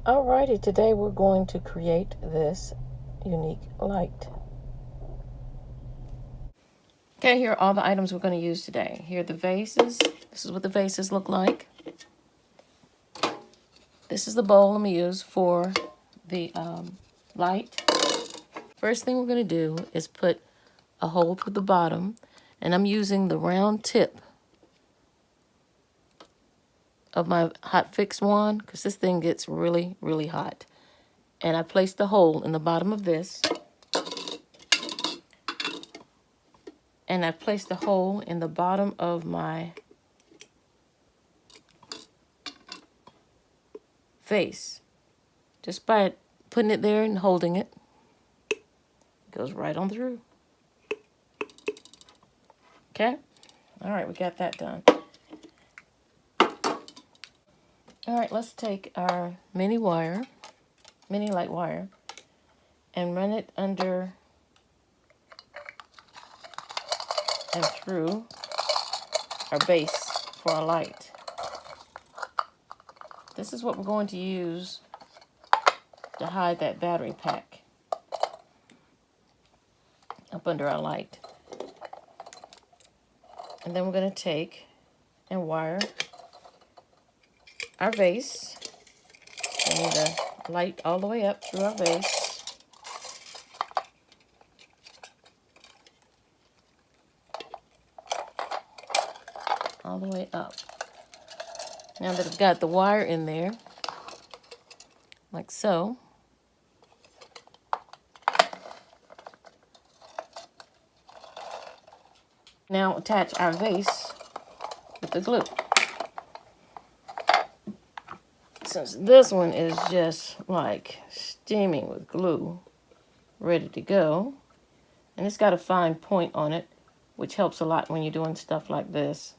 Alrighty, today we're going to create this unique light. Okay, here are all the items we're going to use today. Here are the vases. This is what the vases look like. This is the bowl I'm going to use for the light. First thing we're going to do is put a hole through the bottom, and I'm using the round tip of my hot fix wand because this thing gets really, really hot. And I placed the hole in the bottom of this, and I placed the hole in the bottom of my vase. Just by putting it there and holding it, it goes right on through. Okay? All right, we got that done. All right, let's take our mini light wire, and run it under and through our base for our light. This is what we're going to use to hide that battery pack up under our light. And then we're going to take and wire our vase. I need the light all the way up through our vase. All the way up. Now that I've got the wire in there, like so, now attach our vase with the glue. Since this one is just like steaming with glue, ready to go, and it's got a fine point on it, which helps a lot when you're doing stuff like this.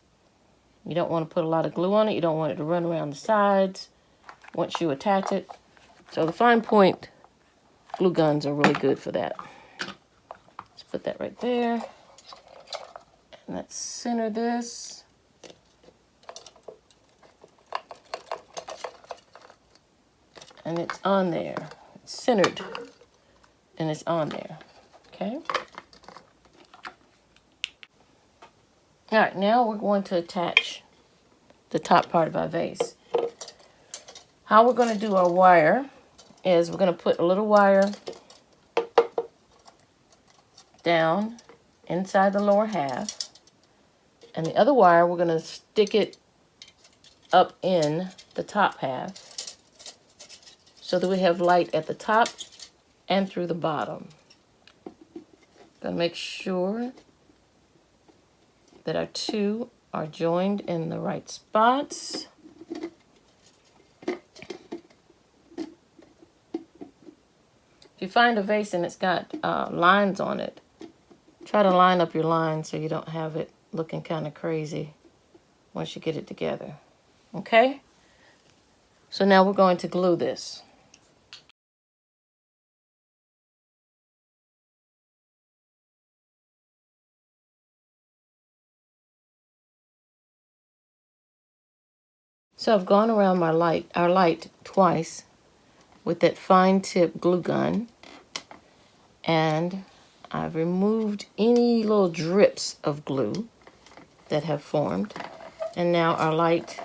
You don't want to put a lot of glue on it. You don't want it to run around the sides once you attach it. So the fine point glue guns are really good for that. Let's put that right there. And let's center this. And it's on there. It's centered. And it's on there. Okay? All right, now we're going to attach the top part of our vase. How we're going to do our wire is we're going to put a little wire down inside the lower half, and the other wire we're going to stick it up in the top half so that we have light at the top and through the bottom. Going to make sure that our two are joined in the right spots. If you find a vase and it's got lines on it, try to line up your lines so you don't have it looking kind of crazy once you get it together. Okay? So now we're going to glue this. So I've gone around our light twice with that fine tip glue gun, and I've removed any little drips of glue that have formed. And now our light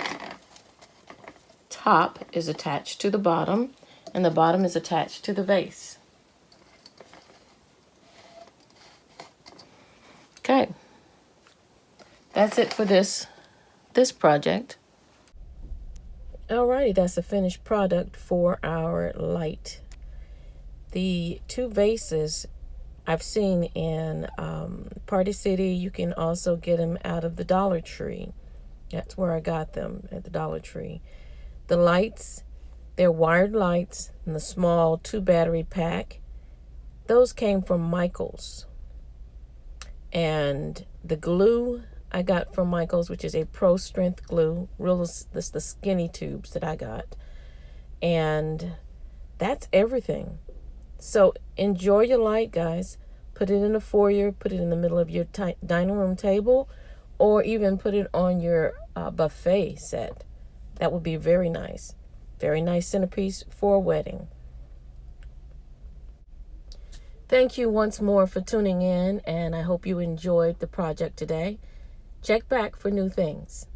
top is attached to the bottom, and the bottom is attached to the vase. Okay, that's it for this project. Alrighty, that's the finished product for our light. The two vases I've seen in Party City. You can also get them out of the Dollar Tree. That's where I got them, at the Dollar Tree. The lights, they're wired lights in the small 2-battery pack. Those came from Micheal's. And the glue I got from Micheal's, which is a Pro Strength glue. This the skinny tubes that I got. And that's everything. So enjoy your light, guys. Put it in the foyer, put it in the middle of your dining room table, or even put it on your buffet set. That would be very nice. Very nice centerpiece for a wedding. Thank you once more for tuning in, and I hope you enjoyed the project today. Check back for new things.